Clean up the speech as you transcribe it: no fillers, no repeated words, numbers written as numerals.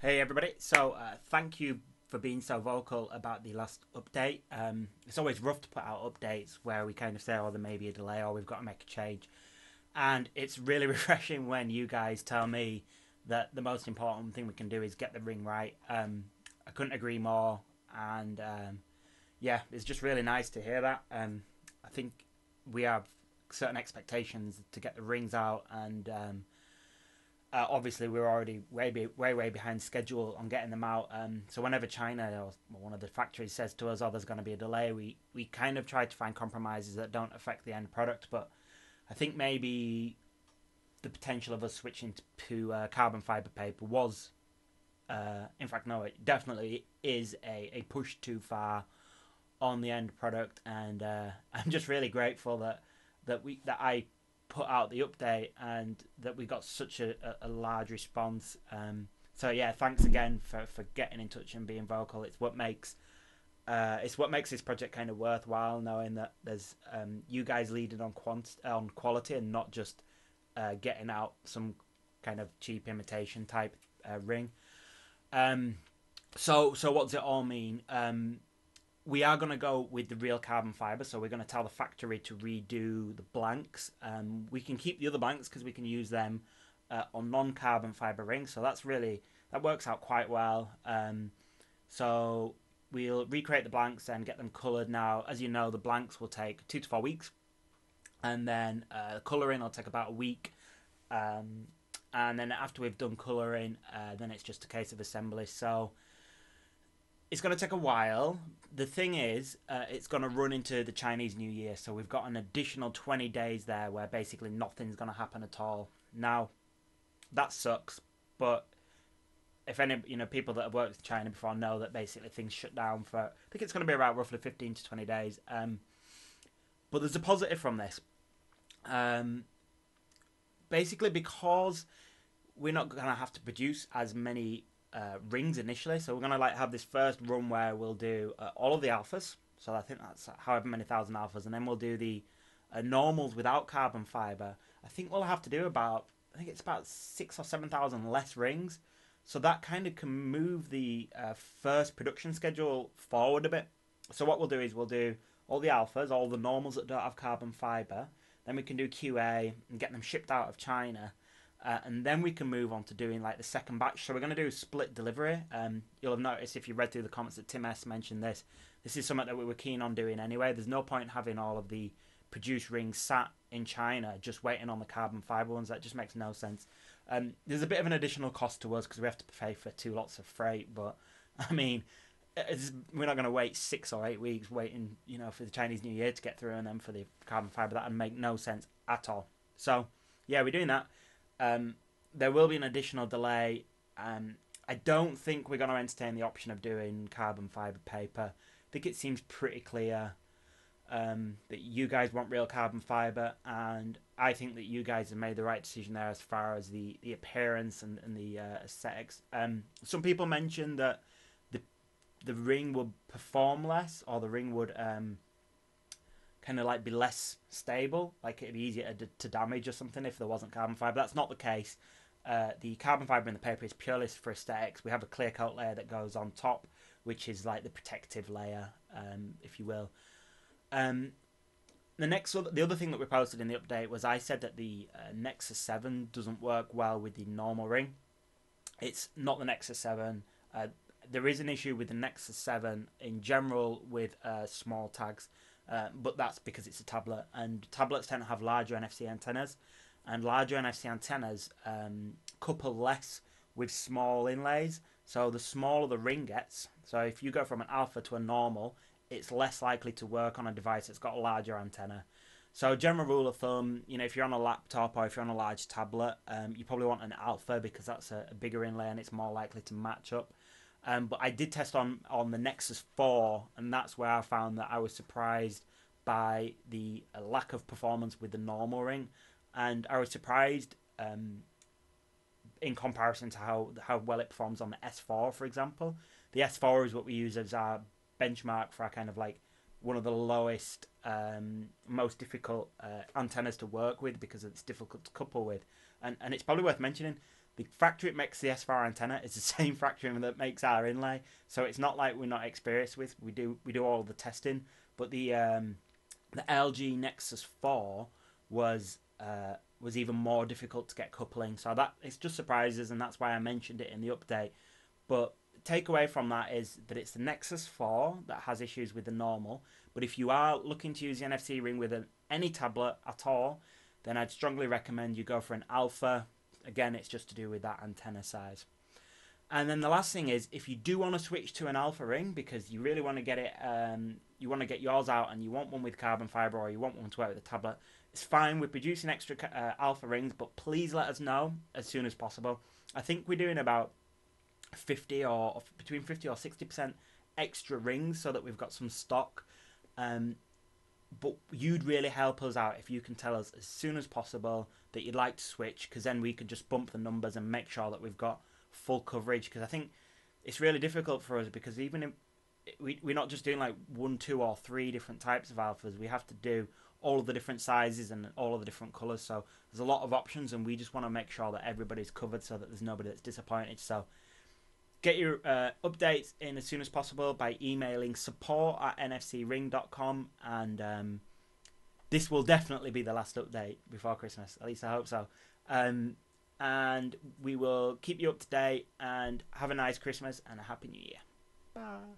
Hey everybody, so thank you for being so vocal about the last update. It's always rough to put out updates where we kind of say, oh, there may be a delay or we've got to make a change. And it's really refreshing when you guys tell me that the most important thing we can do is get the ring right. I couldn't agree more. And yeah, it's just really nice to hear that. I think we have certain expectations to get the rings out and obviously we're already way behind schedule on getting them out. So whenever China or one of the factories says to us, "Oh, there's going to be a delay," we kind of try to find compromises that don't affect the end product. But I think maybe the potential of us switching to carbon fiber paper was, in fact, no, it definitely is a push too far on the end product, and I'm just really grateful that I put out the update and that we got such a large response. So yeah, thanks again for getting in touch and being vocal. It's what makes this project kind of worthwhile, knowing that there's you guys leading on quality and not just getting out some kind of cheap imitation type ring. Um, so what does it all mean? We are going to go with the real carbon fiber, so we're going to tell the factory to redo the blanks. We can keep the other blanks because we can use them on non-carbon fiber rings, so that works out quite well. So we'll recreate the blanks and get them coloured. Now, as you know, the blanks will take 2 to 4 weeks, and then colouring will take about a week. Um, and then after we've done colouring, then it's just a case of assembly. So it's going to take a while. The thing is, it's going to run into the Chinese New Year, so we've got an additional 20 days there where basically nothing's going to happen at all. Now, that sucks, but if any people that have worked in China before know that basically things shut down for, I think it's going to be about roughly 15 to 20 days. But there's a positive from this. Um, Basically, because we're not going to have to produce as many rings initially. So we're gonna have this first run where we'll do all of the alphas. So I think that's however many thousand alphas, and then we'll do the normals without carbon fiber. I think we'll have to do I think it's about 6 or 7 thousand less rings. So that kind of can move the first production schedule forward a bit. So what we'll do is we'll do all the alphas, all the normals that don't have carbon fiber. Then we can do QA and get them shipped out of China, and then we can move on to doing like the second batch. So we're going to do split delivery. You'll have noticed if you read through the comments that Tim S mentioned this. This is something that we were keen on doing anyway. There's no point having all of the produced rings sat in China just waiting on the carbon fiber ones. That just makes no sense. There's a bit of an additional cost to us because we have to pay for 2 lots of freight. But I mean, we're not going to wait 6 or 8 weeks waiting, for the Chinese New Year to get through, and then for the carbon fiber. That would make no sense at all. So yeah, we're doing that. There will be an additional delay. I don't think we're going to entertain the option of doing carbon fiber paper. I think it seems pretty clear that you guys want real carbon fiber, and I think that you guys have made the right decision there as far as the appearance and the aesthetics. Some people mentioned that the the ring would perform less, or the ring would kind of like be less stable, like it'd be easier to damage or something if there wasn't carbon fiber. That's not the case. The carbon fiber in the paper is purely for aesthetics. We have a clear coat layer that goes on top, which is like the protective layer, if you will. Um, the other thing that we posted in the update was I said that the Nexus 7 doesn't work well with the normal ring. It's not the Nexus 7. There is an issue with the Nexus 7 in general with small tags, but that's because it's a tablet, and tablets tend to have larger NFC antennas, and larger NFC antennas couple less with small inlays. So the smaller the ring gets, so if you go from an alpha to a normal, it's less likely to work on a device that's got a larger antenna. So general rule of thumb, if you're on a laptop or if you're on a large tablet, you probably want an alpha because that's a bigger inlay and it's more likely to match up. But I did test on the Nexus 4, and that's where I found that I was surprised by the lack of performance with the normal ring, and I was surprised in comparison to how well it performs on the S4, for example. The S4 is what we use as our benchmark for our kind of like one of the lowest, most difficult antennas to work with because it's difficult to couple with, and it's probably worth mentioning. The factory that makes the SFR antenna is the same factory that makes our inlay, so it's not like we're not experienced with. We do all the testing, but the LG Nexus 4 was even more difficult to get coupling. So that it's just surprises, and that's why I mentioned it in the update. But takeaway from that is that it's the Nexus 4 that has issues with the normal. But if you are looking to use the NFC ring with any tablet at all, then I'd strongly recommend you go for an Alpha. Again, it's just to do with that antenna size. And then the last thing is, if you do want to switch to an Alpha ring because you really want to get it, you want to get yours out and you want one with carbon fiber or you want one to work with a tablet, it's fine. We're producing extra Alpha rings, but please let us know as soon as possible. I think we're doing about 50 or between 50 or 60% extra rings so that we've got some stock. But you'd really help us out if you can tell us as soon as possible that you'd like to switch, because then we could just bump the numbers and make sure that we've got full coverage. Because I think it's really difficult for us, because even if we're not just doing like 1, 2 or 3 different types of alphas, we have to do all of the different sizes and all of the different colours. So there's a lot of options, and we just want to make sure that everybody's covered so that there's nobody that's disappointed. So get your updates in as soon as possible by emailing support@nfcring.com, and this will definitely be the last update before Christmas. At least I hope so. And we will keep you up to date, and have a nice Christmas and a Happy New Year. Bye.